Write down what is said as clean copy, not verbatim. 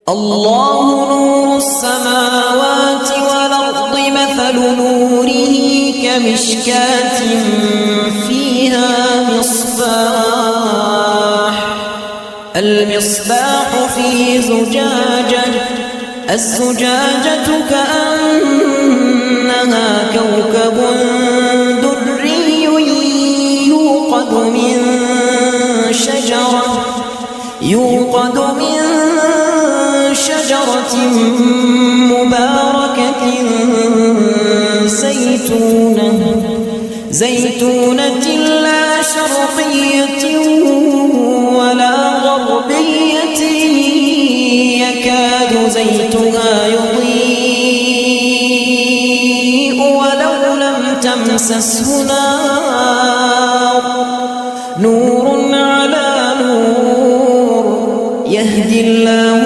الله نور السماوات والأرض مثل نوره كمشكاة فيها مصباح المصباح في زجاجة الزجاجة كأنها كوكب دري يوقد من شجرة مباركة زيتونة لا شرقية ولا غربية يكاد زيتها يضيء ولو لم تمسسه نار نور على نور يهدي الله